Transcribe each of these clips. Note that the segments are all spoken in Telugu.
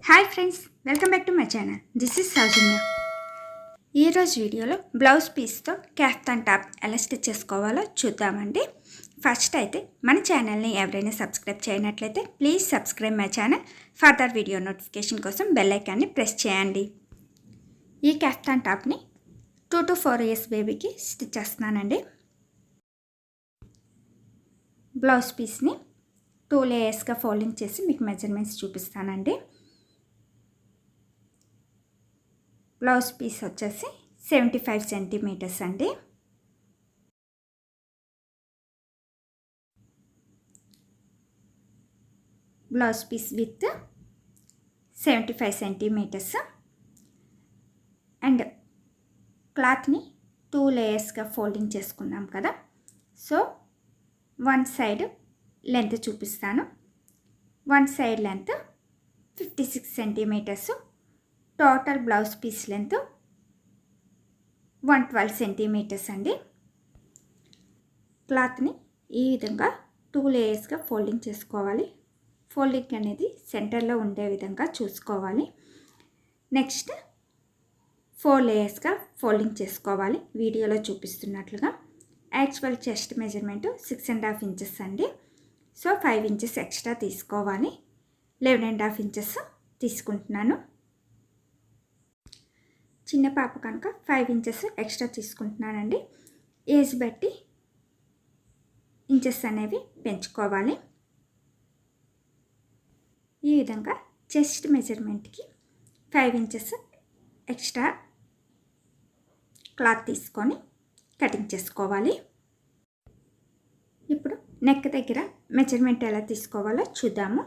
Hi friends, welcome back to my channel. This is Soujanya. ఈరోజు వీడియోలో బ్లౌజ్ పీస్తో క్యాఫ్తాన్ టాప్ ఎలా స్టిచ్ చేసుకోవాలో చూద్దామండి. ఫస్ట్ అయితే మన ఛానల్ని ఎవరైనా సబ్స్క్రైబ్ చేయనట్లయితే please subscribe my channel. Further video notification కోసం బెల్ ఐకాన్ని ప్రెస్ చేయండి. ఈ క్యాఫ్తాన్ టాప్ని 2 to 4 years బేబీకి స్టిచ్ చేస్తున్నానండి. బ్లౌజ్ పీస్ని 2 లేయర్స్గా ఫోల్డింగ్ చేసి మీకు మెజర్మెంట్స్ చూపిస్తానండి. బ్లౌజ్ పీస్ వచ్చేసి 75 సెంటీమీటర్స్ అండి. Blouse piece with 75 centimetres and క్లాత్ని 2 లేయర్స్గా ఫోల్డింగ్ చేసుకున్నాం కదా. సో వన్ సైడ్ లెంత్ చూపిస్తాను. One side length 56 centimetres. Total blouse piece length 112 centimetres అండి. క్లాత్ని ఈ విధంగా 2 లేయర్స్గా ఫోల్డింగ్ చేసుకోవాలి. ఫోల్డింగ్ అనేది సెంటర్లో ఉండే విధంగా చూసుకోవాలి. నెక్స్ట్ 4 లేయర్స్గా ఫోల్డింగ్ చేసుకోవాలి వీడియోలో చూపిస్తున్నట్లుగా. యాక్చువల్ చెస్ట్ మెజర్మెంట్ 6.5 ఇంచెస్ అండి. సో 5 ఇంచెస్ ఎక్స్ట్రా తీసుకోవాలి. 11.5 ఇంచెస్ తీసుకుంటున్నాను. చిన్న పాప కనుక 5 ఇంచెస్ ఎక్స్ట్రా తీసుకుంటున్నానండి. ఏజ్ బట్టి ఇంచెస్ అనేవి పెంచుకోవాలి. ఈ విధంగా చెస్ట్ మెజర్మెంట్కి 5 ఇంచెస్ ఎక్స్ట్రా క్లాత్ తీసుకొని కటింగ్ చేసుకోవాలి. ఇప్పుడు నెక్ దగ్గర మెజర్మెంట్ ఎలా తీసుకోవాలో చూద్దాము.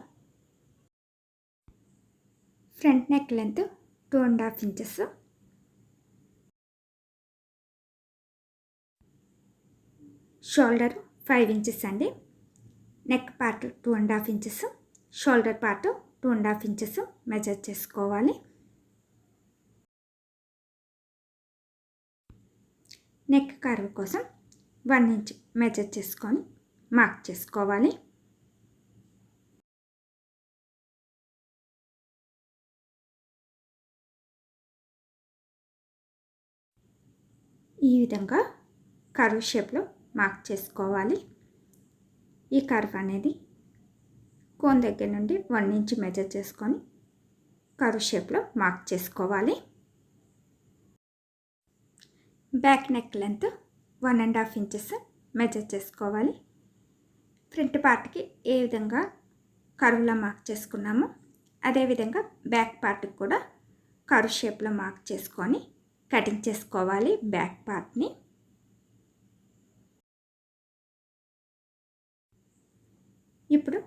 Front neck length 2.5 inches. Shoulder 5 inches అండి. Neck part 2.5 inches, shoulder part 2.5 inches measure చేసుకోవాలి. నెక్ కర్వ్ కోసం 1 ఇంచ్ మెజర్ చేసుకొని మార్క్ చేసుకోవాలి. ఈ విధంగా కర్వ్ షేప్లో మార్క్ చేసుకోవాలి. ఈ కర్వ్ అనేది కోన్ దగ్గర నుండి 1 ఇంచ్ మెజర్ చేసుకొని కర్వ్ షేప్లో మార్క్ చేసుకోవాలి. Back neck length 1.5 inches measure చేసుకోవాలి. ఫ్రంట్ పార్ట్కి ఏ విధంగా కర్వ్లో మార్క్ చేసుకున్నామో అదేవిధంగా బ్యాక్ పార్ట్కి కూడా కర్వ్ షేప్లో మార్క్ చేసుకొని కటింగ్ చేసుకోవాలి బ్యాక్ పార్ట్ని. ఇప్పుడు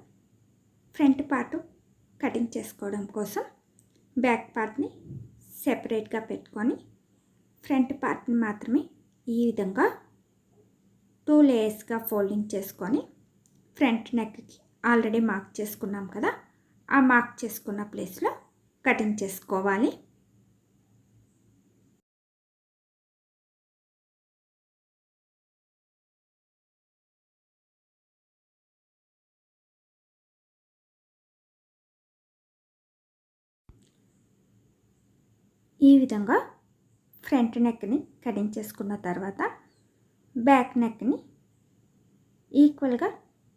ఫ్రంట్ పార్ట్ కటింగ్ చేసుకోవడం కోసం బ్యాక్ పార్ట్ని సెపరేట్గా పెట్టుకొని ఫ్రంట్ పార్ట్ని మాత్రమే ఈ విధంగా 2 లేయర్స్గా ఫోల్డింగ్ చేసుకొని ఫ్రంట్ నెక్కి ఆల్రెడీ మార్క్ చేసుకున్నాం కదా, ఆ మార్క్ చేసుకున్న ప్లేస్లో కటింగ్ చేసుకోవాలి. ఈ విధంగా ఫ్రంట్ నెక్ని కటింగ్ చేసుకున్న తర్వాత బ్యాక్ నెక్ని ఈక్వల్గా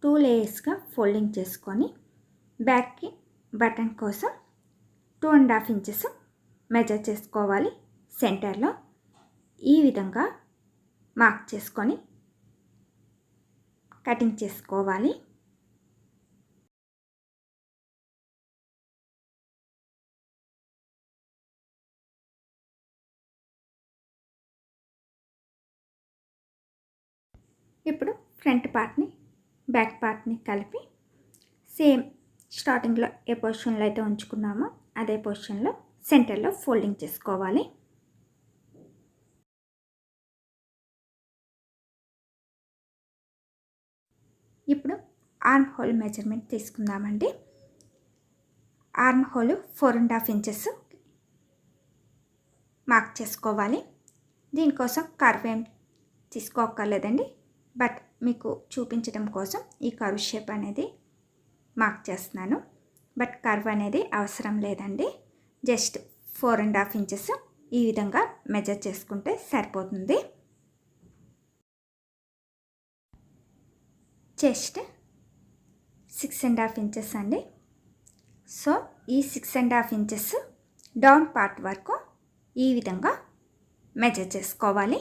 2 లేయర్స్గా ఫోల్డింగ్ చేసుకొని బ్యాక్కి బటన్ కోసం 2.5 ఇంచెస్ మెజర్ చేసుకోవాలి. సెంటర్లో ఈ విధంగా మార్క్ చేసుకొని కటింగ్ చేసుకోవాలి. ఇప్పుడు ఫ్రంట్ పార్ట్ని బ్యాక్ పార్ట్ని కలిపి సేమ్ స్టార్టింగ్లో ఏ పొజిషన్లో అయితే ఉంచుకున్నామో అదే పొజిషన్లో సెంటర్లో ఫోల్డింగ్ చేసుకోవాలి. ఇప్పుడు ఆర్మ్ హోల్ మెజర్మెంట్ తీసుకుందామండి. ఆర్మ్ హోల్ 4.5 ఇంచెస్ మార్క్ చేసుకోవాలి. దీనికోసం కర్వ్ ఏం తీసుకోక్కర్లేదండి, బట్ మీకు చూపించడం కోసం ఈ కర్వ్ షేప్ అనేది మార్క్ చేస్తున్నాను. బట్ కర్వ్ అనేది అవసరం లేదండి. జస్ట్ 4.5 ఇంచెస్ ఈ విధంగా మెజర్ చేసుకుంటే సరిపోతుంది. చెస్ట్ 6.5 ఇంచెస్ అండి. సో ఈ 6.5 ఇంచెస్ డౌన్ పార్ట్ వరకు ఈ విధంగా మెజర్ చేసుకోవాలి.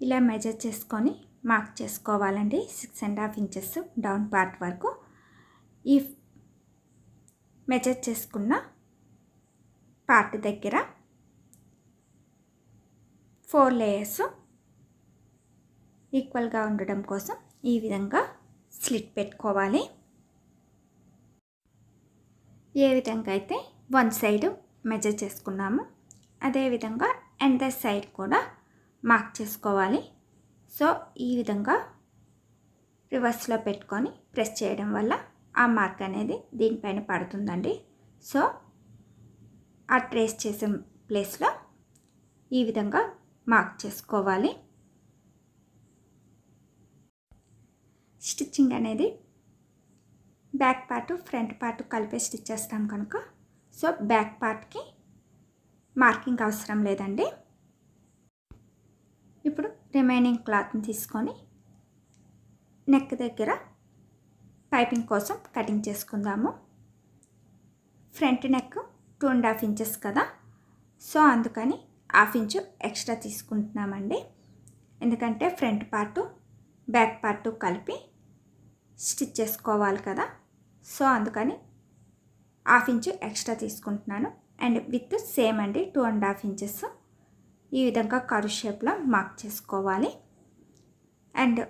ఇలా మెజర్ చేసుకొని మార్క్ చేసుకోవాలండి. 6.5 ఇంచెస్ డౌన్ పార్ట్ వరకు. ఈ మెజర్ చేసుకున్న పార్ట్ దగ్గర 4 లేయర్స్ ఈక్వల్గా ఉండడం కోసం ఈ విధంగా స్లిట్ పెట్టుకోవాలి. ఏ విధంగా అయితే వన్ సైడ్ మెజర్ చేసుకున్నాము అదేవిధంగా అండర్ సైడ్ కూడా మార్క్ చేసుకోవాలి. సో ఈ విధంగా రివర్స్లో పెట్టుకొని ప్రెస్ చేయడం వల్ల ఆ మార్క్ అనేది దీనిపైన పడుతుందండి. సో ఆ ట్రేస్ చేసే ప్లేస్లో ఈ విధంగా మార్క్ చేసుకోవాలి. స్టిచ్చింగ్ అనేది బ్యాక్ పార్ట్ ఫ్రంట్ పార్ట్ కలిపే స్టిచ్ చేస్తాం కనుక సో బ్యాక్ పార్ట్కి మార్కింగ్ అవసరం లేదండి. ఇప్పుడు రిమైనింగ్ క్లాత్ని తీసుకొని నెక్ దగ్గర పైపింగ్ కోసం కటింగ్ చేసుకుందాము. ఫ్రంట్ నెక్ 2.5 ఇంచెస్ కదా, సో అందుకని 1/2 ఇంచు ఎక్స్ట్రా తీసుకుంటున్నామండి. ఎందుకంటే ఫ్రంట్ పార్టు బ్యాక్ పార్టు కలిపి స్టిచ్ చేసుకోవాలి కదా, సో అందుకని 1/2 ఇంచు ఎక్స్ట్రా తీసుకుంటున్నాను. అండ్ విత్ సేమ్ అండి 2.5 ఇంచెస్ ఈ విధంగా కర్వ్ షేప్లో మార్క్ చేసుకోవాలి. అండ్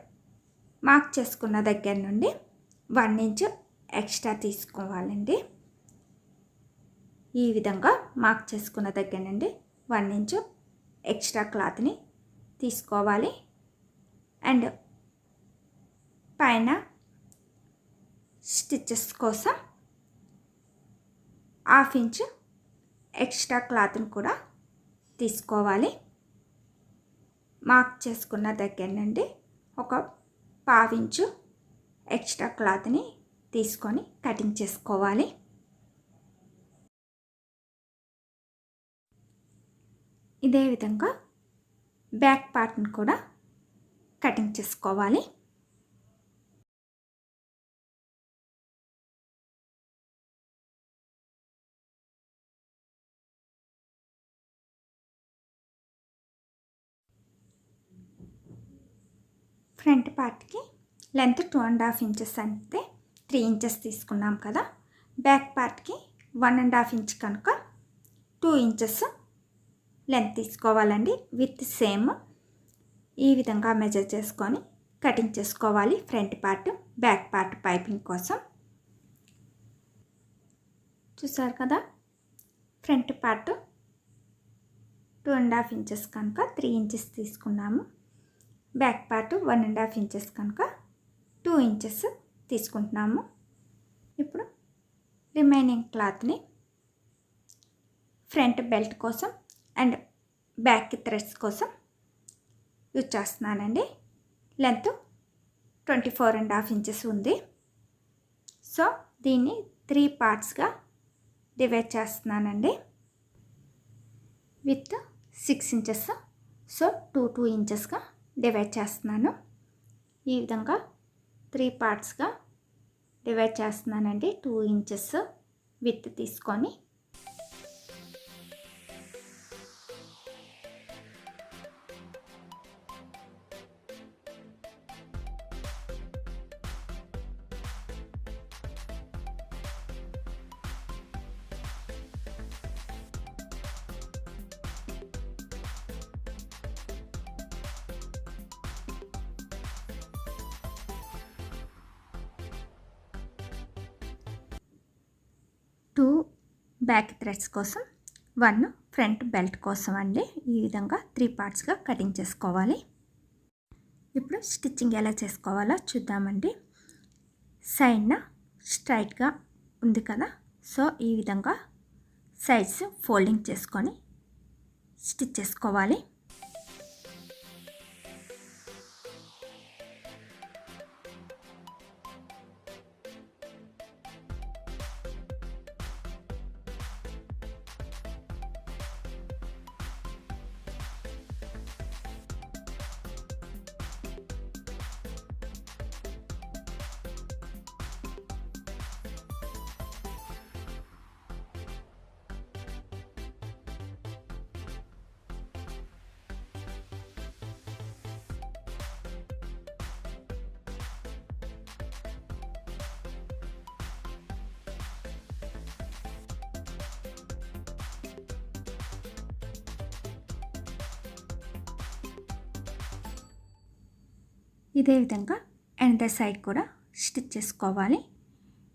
మార్క్ చేసుకున్న దగ్గర నుండి 1 ఇంచు ఎక్స్ట్రా తీసుకోవాలండి. ఈ విధంగా మార్క్ చేసుకున్న దగ్గర నుండి 1 ఇంచు ఎక్స్ట్రా క్లాత్ని తీసుకోవాలి. అండ్ పైన స్టిచెస్ కోసం 1/2 ఇంచు ఎక్స్ట్రా క్లాత్ని కూడా తీసుకోవాలి. మార్క్ చేసుకున్న దగ్గర నుండి ఒక 1/2 ఇంచు ఎక్స్ట్రా క్లాత్ని తీసుకొని కటింగ్ చేసుకోవాలి. ఇదే విధంగా బ్యాక్ పార్ట్ని కూడా కటింగ్ చేసుకోవాలి. ఫ్రంట్ పార్ట్కి లెంత్ 2.5 ఇంచెస్ అంటే 3 ఇంచెస్ తీసుకున్నాం కదా, బ్యాక్ పార్ట్కి 1.5 ఇంచ్ కనుక 2 ఇంచెస్ లెంత్ తీసుకోవాలండి. విత్ సేమ్ ఈ విధంగా మెజర్ చేసుకొని కటింగ్ చేసుకోవాలి. Front part back part piping కోసం చూసారు కదా, ఫ్రంట్ పార్ట్ 2.5 ఇంచెస్ కనుక 3 ఇంచెస్ తీసుకున్నాము, బ్యాక్ పార్ట్ 1.5 ఇంచెస్ కనుక 2 ఇంచెస్ తీసుకుంటున్నాము. ఇప్పుడు రిమైనింగ్ క్లాత్ని ఫ్రంట్ బెల్ట్ కోసం అండ్ బ్యాక్ థ్రెడ్స్ కోసం యూజ్ చేస్తున్నానండి. లెంత్ 24.5 ఇంచెస్ ఉంది. సో దీన్ని 3 పార్ట్స్గా డివైడ్ చేస్తున్నానండి. విత్ 6 ఇంచెస్, సో 2 ఇంచెస్గా డివైడ్ చేస్తున్నాను. ఈ విధంగా 3 పార్ట్స్గా డివైడ్ చేస్తున్నానండి. 2 ఇంచెస్ విత్ తీసుకొని బ్యాక్ థ్రెడ్స్ కోసం 1 ఫ్రంట్ బెల్ట్ కోసం అండి. ఈ విధంగా 3 పార్ట్స్గా కటింగ్ చేసుకోవాలి. ఇప్పుడు స్టిచ్చింగ్ ఎలా చేసుకోవాలో చూద్దామండి. సైడ్న స్ట్రైట్గా ఉంది కదా, సో ఈ విధంగా సైడ్స్ ఫోల్డింగ్ చేసుకొని స్టిచ్ చేసుకోవాలి. ఇదే విధంగా ఎనదర్ సైడ్ కూడా స్టిచ్ చేసుకోవాలి.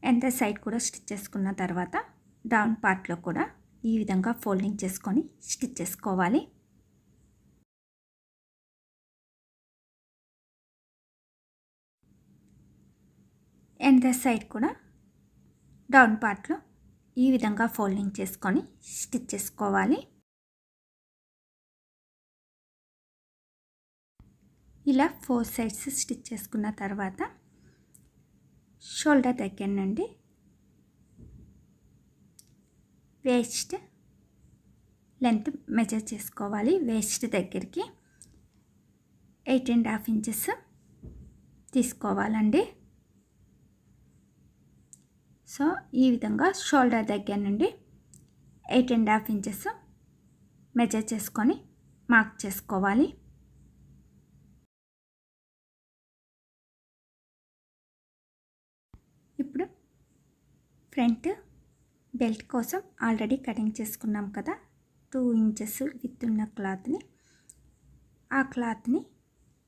ఎనదర్ సైడ్ కూడా స్టిచ్ చేసుకున్న తర్వాత డౌన్ పార్ట్లో కూడా ఈ విధంగా ఫోల్డింగ్ చేసుకొని స్టిచ్ చేసుకోవాలి. ఎనదర్ సైడ్ కూడా డౌన్ పార్ట్లో ఈ విధంగా ఫోల్డింగ్ చేసుకొని స్టిచ్ చేసుకోవాలి. ఇలా 4 సైడ్స్ స్టిచ్ చేసుకున్న తర్వాత షోల్డర్ దగ్గర నుండి వేస్ట్ లెంత్ మెజర్ చేసుకోవాలి. వేస్ట్ దగ్గరికి 8.5 ఇంచెస్ తీసుకోవాలండి. సో ఈ విధంగా షోల్డర్ దగ్గర నుండి 8.5 ఇంచెస్ మెజర్ చేసుకొని మార్క్ చేసుకోవాలి. ఇప్పుడు ఫ్రంట్ బెల్ట్ కోసం ఆల్రెడీ కటింగ్ చేసుకున్నాం కదా, 2 ఇంచెస్ విత్ ఉన్న క్లాత్ని, ఆ క్లాత్ని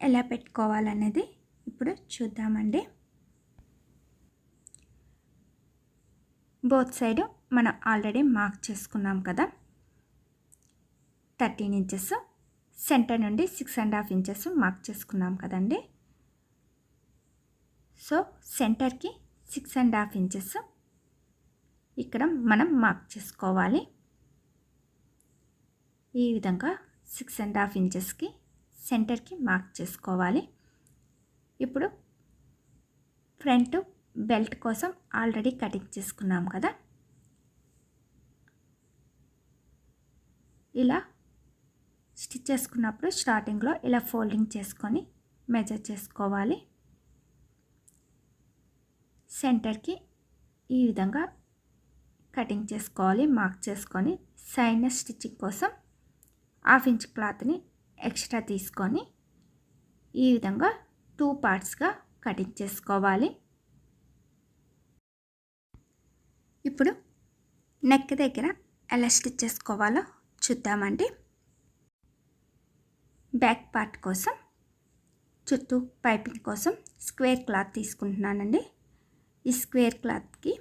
ఎలా పెట్టుకోవాలనేది ఇప్పుడు చూద్దామండి. బోత్ సైడ్ మనం ఆల్రెడీ మార్క్ చేసుకున్నాం కదా, 13 ఇంచెస్, సెంటర్ నుండి 6.5 ఇంచెస్ మార్క్ చేసుకున్నాం కదండి. సో సెంటర్కి 6.5 ఇంచెస్ ఇక్కడ మనం మార్క్ చేసుకోవాలి. ఈ విధంగా 6.5 ఇంచెస్కి సెంటర్కి మార్క్ చేసుకోవాలి. ఇప్పుడు ఫ్రంట్ బెల్ట్ కోసం ఆల్రెడీ కటింగ్ చేసుకున్నాం కదా, ఇలా స్టిచ్ చేసుకున్నప్పుడు స్టార్టింగ్లో ఇలా ఫోల్డింగ్ చేసుకొని మెజర్ చేసుకోవాలి. సెంటర్కి ఈ విధంగా కటింగ్ చేసుకోవాలి. మార్క్ చేసుకొని సైడ్ స్టిచ్చింగ్ కోసం 1/2 ఇంచ్ క్లాత్ని ఎక్స్ట్రా తీసుకొని ఈ విధంగా 2 పార్ట్స్గా కటింగ్ చేసుకోవాలి. ఇప్పుడు నెక్ దగ్గర ఎలా స్టిచ్ చేసుకోవాలో చూద్దామండి. బ్యాక్ పార్ట్ కోసం చుట్టూ పైపింగ్ కోసం స్క్వేర్ క్లాత్ తీసుకుంటున్నానండి. ఈ స్క్వేర్ క్లాత్కి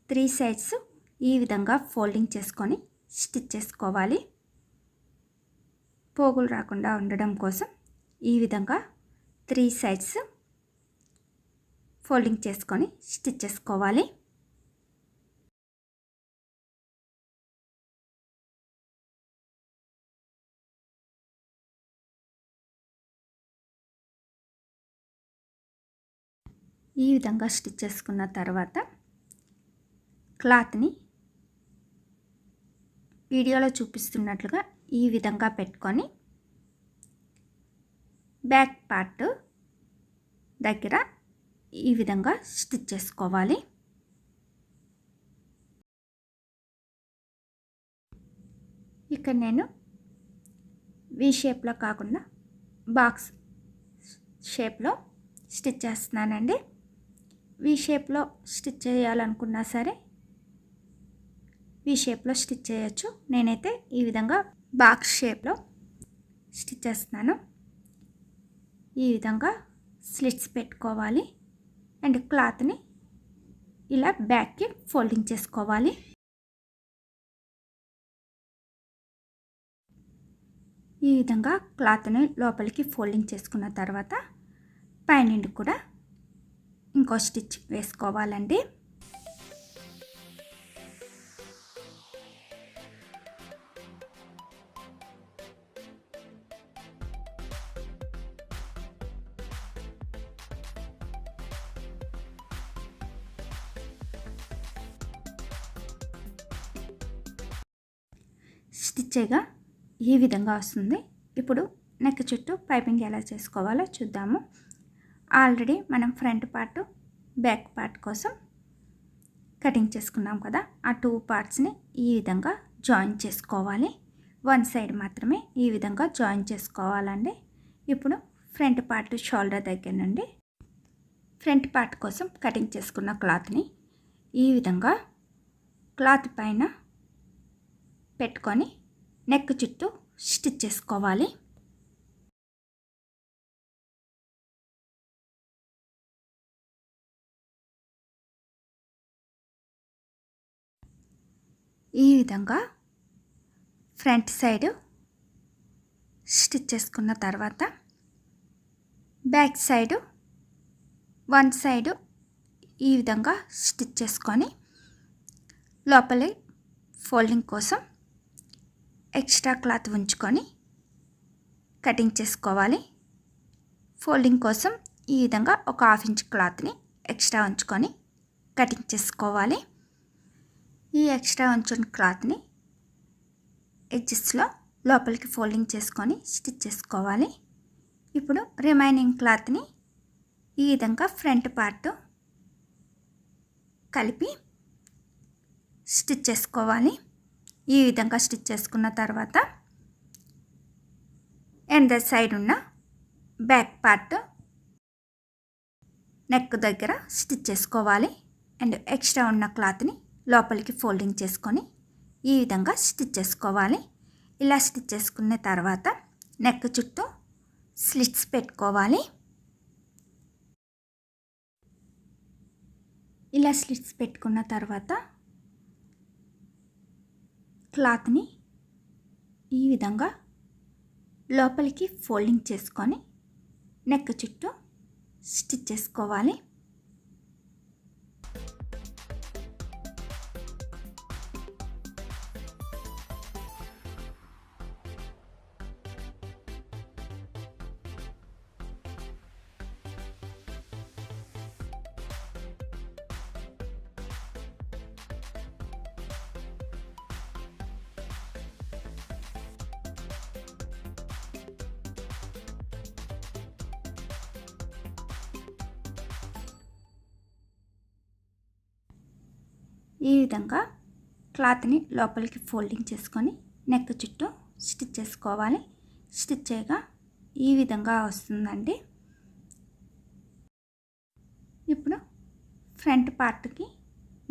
3 సైడ్స్ ఈ విధంగా ఫోల్డింగ్ చేసుకొని స్టిచ్ చేసుకోవాలి. పోగులు రాకుండా ఉండడం కోసం ఈ విధంగా 3 సైడ్స్ ఫోల్డింగ్ చేసుకొని స్టిచ్ చేసుకోవాలి. ఈ విధంగా స్టిచ్ చేసుకున్న తర్వాత క్లాత్ని వీడియోలో చూపిస్తున్నట్లుగా ఈ విధంగా పెట్టుకొని బ్యాక్ పార్ట్ దగ్గర ఈ విధంగా స్టిచ్ చేసుకోవాలి. ఇక్కడ నేను వి షేప్లో కాకుండా బాక్స్ షేప్లో స్టిచ్ చేస్తున్నానండి. వి షేప్లో స్టిచ్ చేయాలనుకున్నా సరే వి షేప్లో స్టిచ్ చేయొచ్చు. నేనైతే ఈ విధంగా బాక్స్ షేప్లో స్టిచ్ చేస్తున్నాను. ఈ విధంగా స్లిట్స్ పెట్టుకోవాలి అండ్ క్లాత్ని ఇలా బ్యాక్కి ఫోల్డింగ్ చేసుకోవాలి. ఈ విధంగా క్లాత్ని లోపలికి ఫోల్డింగ్ చేసుకున్న తర్వాత పైనుండి కూడా ఇంకో స్టిచ్ వేసుకోవాలండి. స్టిచ్గా ఈ విధంగా వస్తుంది. ఇప్పుడు నెక్ చుట్టూ పైపింగ్ ఎలా చేసుకోవాలో చూద్దాము. ఆల్రెడీ మనం ఫ్రంట్ పార్ట్ బ్యాక్ పార్ట్ కోసం కటింగ్ చేసుకున్నాం కదా, ఆ 2 పార్ట్స్ని ఈ విధంగా జాయిన్ చేసుకోవాలి. 1 సైడ్ మాత్రమే ఈ విధంగా జాయిన్ చేసుకోవాలండి. ఇప్పుడు ఫ్రంట్ పార్ట్ షోల్డర్ దగ్గర నుండి ఫ్రంట్ పార్ట్ కోసం కటింగ్ చేసుకున్న క్లాత్ని ఈ విధంగా క్లాత్ పైన పెట్టుకొని నెక్ చుట్టూ స్టిచ్ చేసుకోవాలి. ఈ విధంగా ఫ్రంట్ సైడ్ స్టిచ్ చేసుకున్న తర్వాత బ్యాక్ సైడ్ వన్ సైడ్ ఈ విధంగా స్టిచ్ చేసుకొని లోపలి ఫోల్డింగ్ కోసం ఎక్స్ట్రా క్లాత్ ఉంచుకొని కటింగ్ చేసుకోవాలి. ఫోల్డింగ్ కోసం ఈ విధంగా ఒక 1/2 ఇంచ్ క్లాత్ని ఎక్స్ట్రా ఉంచుకొని కటింగ్ చేసుకోవాలి. ఈ ఎక్స్ట్రా ఉంచిన క్లాత్ని ఎడ్జెస్లో లోపలికి ఫోల్డింగ్ చేసుకొని స్టిచ్ చేసుకోవాలి. ఇప్పుడు రిమైనింగ్ క్లాత్ని ఈ విధంగా ఫ్రంట్ పార్ట్ కలిపి స్టిచ్ చేసుకోవాలి. ఈ విధంగా స్టిచ్ చేసుకున్న తర్వాత ఎండర్ సైడ్ ఉన్న బ్యాక్ పార్ట్ నెక్ దగ్గర స్టిచ్ చేసుకోవాలి. అండ్ ఎక్స్ట్రా ఉన్న క్లాత్ని లోపలికి ఫోల్డింగ్ చేసుకొని ఈ విధంగా స్టిచ్ చేసుకోవాలి. ఇలా స్టిచ్ చేసుకున్న తర్వాత నెక్ చుట్టూ స్లిట్స్ పెట్టుకోవాలి. ఇలా స్లిట్స్ పెట్టుకున్న తర్వాత క్లాత్ని ఈ విధంగా లోపలికి ఫోల్డింగ్ చేసుకొని నెక్ చుట్టూ స్టిచ్ చేసుకోవాలి. ఈ విధంగా క్లాత్ని లోపలికి ఫోల్డింగ్ చేసుకొని నెక్ చుట్టూ స్టిచ్ చేసుకోవాలి. స్టిచ్ చేయగా ఈ విధంగా వస్తుందండి. ఇప్పుడు ఫ్రంట్ పార్ట్కి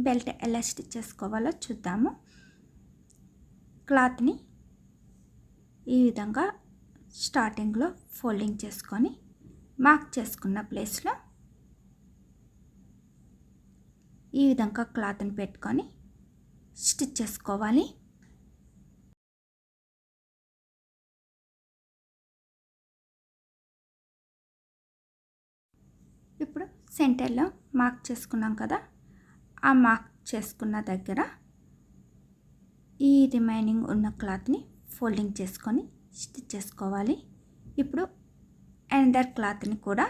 బెల్ట్ ఎలా స్టిచ్ చేసుకోవాలో చూద్దాము. క్లాత్ని ఈ విధంగా స్టార్టింగ్లో ఫోల్డింగ్ చేసుకొని మార్క్ చేసుకున్న ప్లేస్లో ఈ విధంగా క్లాత్ని పెట్టుకొని స్టిచ్ చేసుకోవాలి. ఇప్పుడు సెంటర్లో మార్క్ చేసుకున్నాం కదా, ఆ మార్క్ చేసుకున్న దగ్గర ఈ రిమైనింగ్ ఉన్న క్లాత్ని ఫోల్డింగ్ చేసుకొని స్టిచ్ చేసుకోవాలి. ఇప్పుడు ఎండర్ క్లాత్ని కూడా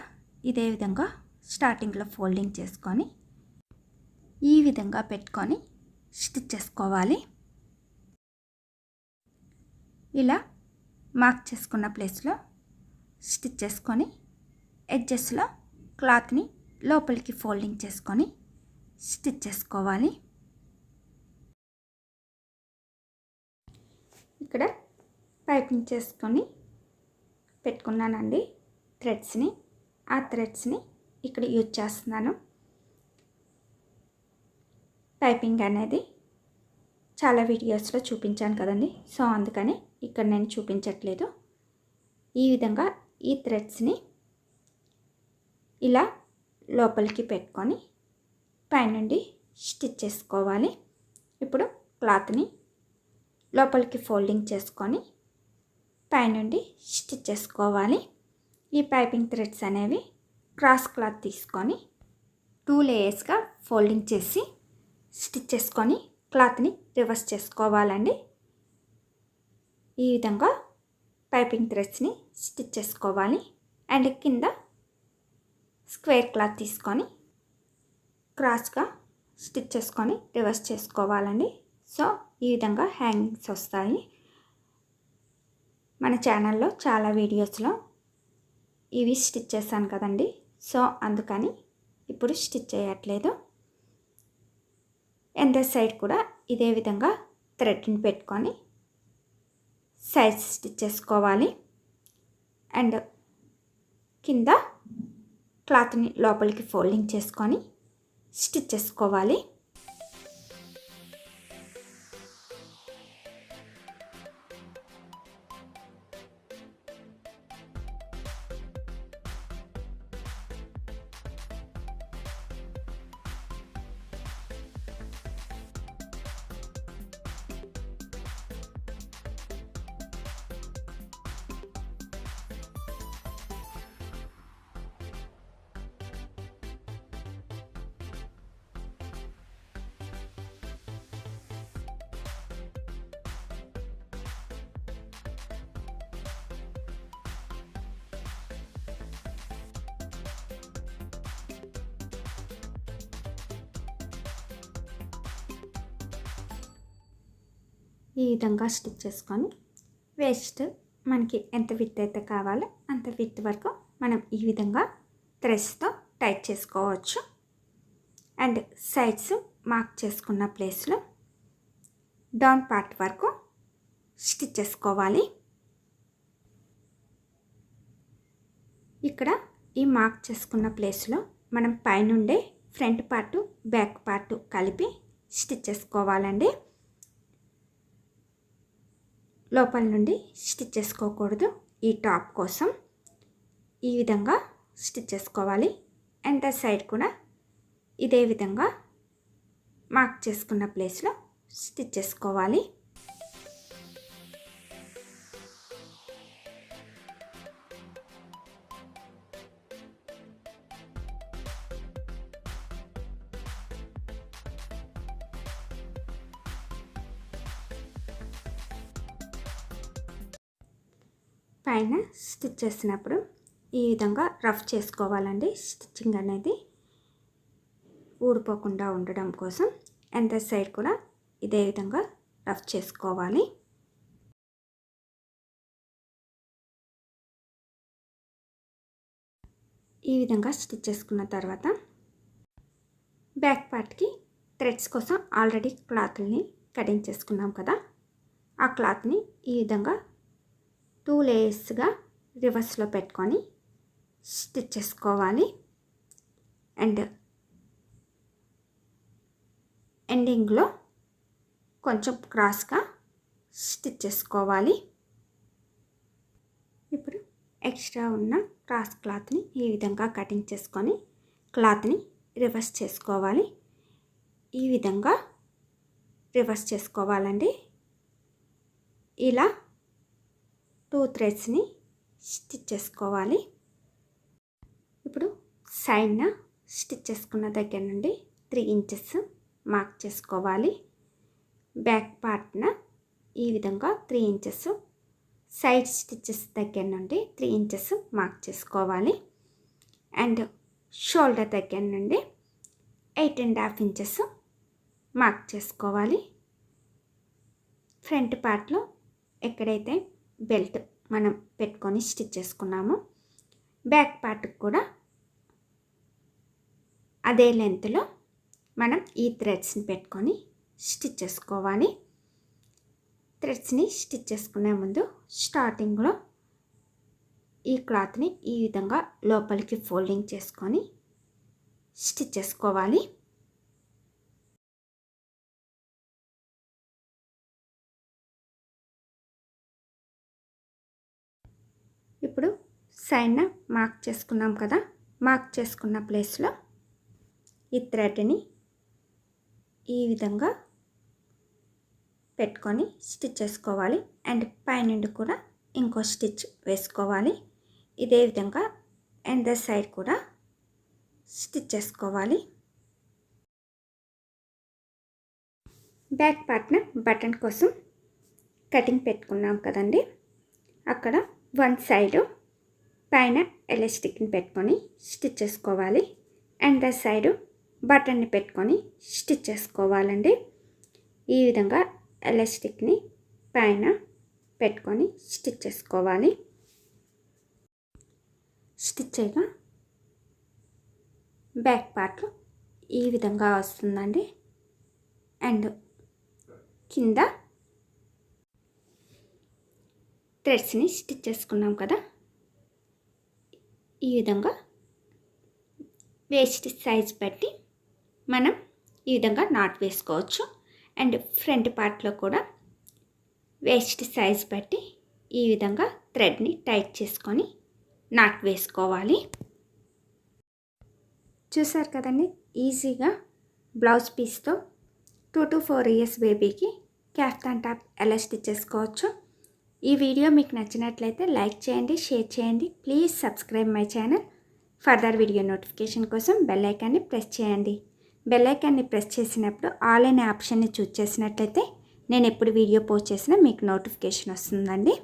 ఇదే విధంగా స్టార్టింగ్లో ఫోల్డింగ్ చేసుకొని ఈ విధంగా పెట్టుకొని స్టిచ్ చేసుకోవాలి. ఇలా మార్క్ చేసుకున్న ప్లేస్లో స్టిచ్ చేసుకొని ఎడ్జెస్లో క్లాత్ని లోపలికి ఫోల్డింగ్ చేసుకొని స్టిచ్ చేసుకోవాలి. ఇక్కడ పైపింగ్ చేసుకొని పెట్టుకున్నానండి థ్రెడ్స్ని. ఆ థ్రెడ్స్ని ఇక్కడ యూజ్ చేస్తున్నాను. పైపింగ్ అనేది చాలా వీడియోస్లో చూపించాను కదండి, సో అందుకని ఇక్కడ నేను చూపించట్లేదు. ఈ విధంగా ఈ థ్రెడ్స్ని ఇలా లోపలికి పెట్టుకొని పైనుండి స్టిచ్ చేసుకోవాలి. ఇప్పుడు క్లాత్ని లోపలికి ఫోల్డింగ్ చేసుకొని పైనుండి స్టిచ్ చేసుకోవాలి. ఈ పైపింగ్ థ్రెడ్స్ అనేవి క్రాస్ క్లాత్ తీసుకొని 2 లేయర్స్గా ఫోల్డింగ్ చేసి స్టిచ్ చేసుకొని క్లాత్ని రివర్స్ చేసుకోవాలండి. ఈ విధంగా పైపింగ్ థ్రెడ్స్ని స్టిచ్ చేసుకోవాలి. అండ్ కింద స్క్వేర్ క్లాత్ తీసుకొని క్రాస్గా స్టిచ్ చేసుకొని రివర్స్ చేసుకోవాలండి. సో ఈ విధంగా హ్యాంగింగ్స్ వస్తాయి. మన ఛానల్లో చాలా వీడియోస్లో ఇవి స్టిచ్ చేశాను కదండి, సో అందుకని ఇప్పుడు స్టిచ్ చేయట్లేదు. ఎండర్ సైడ్ కూడా ఇదే విధంగా థ్రెడ్ని పెట్టుకొని సైడ్ స్టిచ్ చేసుకోవాలి. అండ్ కింద క్లాత్ని లోపలికి ఫోల్డింగ్ చేసుకొని స్టిచ్ చేసుకోవాలి. ఈ విధంగా స్టిచ్ చేసుకొని వేస్ట్ మనకి ఎంత విడ్త్ అయితే కావాలో అంత విడ్త్ వరకు మనం ఈ విధంగా థ్రెడ్స్తో టైట్ చేసుకోవచ్చు. అండ్ సైడ్స్ మార్క్ చేసుకున్న ప్లేస్లో డౌన్ పార్ట్ వరకు స్టిచ్ చేసుకోవాలి. ఇక్కడ ఈ మార్క్ చేసుకున్న ప్లేస్లో మనం పైనుండే ఫ్రంట్ పార్టు బ్యాక్ పార్టు కలిపి స్టిచ్ చేసుకోవాలండి. లోపల నుండి స్టిచ్ చేసుకోకూడదు. ఈ టాప్ కోసం ఈ విధంగా స్టిచ్ చేసుకోవాలి. అండ్ సైడ్ కూడా ఇదే విధంగా మార్క్ చేసుకున్న ప్లేస్లో స్టిచ్ చేసుకోవాలి. పైన స్టిచ్ చేసినప్పుడు ఈ విధంగా రఫ్ చేసుకోవాలండి. స్టిచ్చింగ్ అనేది ఊడిపోకుండా ఉండడం కోసం అండ్ సైడ్ కూడా ఇదే విధంగా రఫ్ చేసుకోవాలి. ఈ విధంగా స్టిచ్ చేసుకున్న తర్వాత బ్యాక్ పార్ట్కి థ్రెడ్స్ కోసం ఆల్రెడీ క్లాత్ని కటింగ్ చేసుకున్నాం కదా, ఆ క్లాత్ని ఈ విధంగా 2 లేయర్స్గా రివర్స్లో పెట్టుకొని స్టిచ్ చేసుకోవాలి. అండ్ ఎండింగ్లో కొంచెం క్రాస్గా స్టిచ్ చేసుకోవాలి. ఇప్పుడు ఎక్స్ట్రా ఉన్న క్రాస్ క్లాత్ని ఈ విధంగా కటింగ్ చేసుకొని క్లాత్ని రివర్స్ చేసుకోవాలి. ఈ విధంగా రివర్స్ చేసుకోవాలండి. ఇలా 2 థ్రెడ్స్ని స్టిచ్ చేసుకోవాలి. ఇప్పుడు సైడ్న స్టిచ్ చేసుకున్న దగ్గర నుండి 3 ఇంచెస్ మార్క్ చేసుకోవాలి. బ్యాక్ పార్ట్న ఈ విధంగా 3 ఇంచెస్, సైడ్ స్టిచెస్ దగ్గర నుండి 3 ఇంచెస్ మార్క్ చేసుకోవాలి. అండ్ షోల్డర్ దగ్గర నుండి 8.5 ఇంచెస్ మార్క్ చేసుకోవాలి. ఫ్రంట్ పార్ట్లో ఎక్కడైతే బెల్ట్ మనం పెట్టుకొని స్టిచ్ చేసుకున్నామో బ్యాక్ పార్ట్కి కూడా అదే లెంత్లో మనం ఈ థ్రెడ్స్ని పెట్టుకొని స్టిచ్ చేసుకోవాలి. థ్రెడ్స్ని స్టిచ్ చేసుకునే ముందు స్టార్టింగ్లో ఈ క్లాత్ని ఈ విధంగా లోపలికి ఫోల్డింగ్ చేసుకొని స్టిచ్ చేసుకోవాలి. ఇప్పుడు సైడ్న మార్క్ చేసుకున్నాం కదా, మార్క్ చేసుకున్న ప్లేస్లో ఈ థ్రెడ్ని ఈ విధంగా పెట్టుకొని స్టిచ్ చేసుకోవాలి. అండ్ పైనుండి కూడా ఇంకో స్టిచ్ వేసుకోవాలి. ఇదే విధంగా అండ్ సైడ్ కూడా స్టిచ్ చేసుకోవాలి. బ్యాక్ పార్ట్న బటన్ కోసం కటింగ్ పెట్టుకున్నాం కదండి, అక్కడ వన్ సైడ్ పైన ఎలాస్టిక్ని పెట్టుకొని స్టిచ్ చేసుకోవాలి. అండ్ సైడ్ బటన్ని పెట్టుకొని స్టిచ్ చేసుకోవాలండి. ఈ విధంగా ఎలాస్టిక్ని పైన పెట్టుకొని స్టిచ్ చేసుకోవాలి. స్టిచ్ చేయగా బ్యాక్ పార్ట్ ఈ విధంగా వస్తుందండి. అండ్ కింద థ్రెడ్స్ని స్టిచ్ చేసుకున్నాం కదా, ఈ విధంగా వేస్ట్ సైజ్ బట్టి మనం ఈ విధంగా నాట్ వేసుకోవచ్చు. అండ్ ఫ్రంట్ పార్ట్లో కూడా వేస్ట్ సైజ్ బట్టి ఈ విధంగా థ్రెడ్ని టైట్ చేసుకొని నాట్ వేసుకోవాలి. చూసారు కదండి, ఈజీగా బ్లౌజ్ పీస్తో 2 to 4 ఇయర్స్ బేబీకి క్యాఫ్తాన్ టాప్ ఎలా స్టిచ్ చేసుకోవచ్చు. ఈ వీడియో మీకు నచ్చినట్లయితే లైక్ చేయండి, షేర్ చేయండి. Please subscribe my channel. Further video notification కోసం బెల్ ఐకాన్ని ప్రెస్ చేయండి. బెల్ ఐకాన్ని ప్రెస్ చేసినప్పుడు ఆల్ అనే ఆప్షన్ని చూస్ చేసినట్లయితే నేను ఎప్పుడు వీడియో పోస్ట్ చేసినా మీకు నోటిఫికేషన్ వస్తుందండి.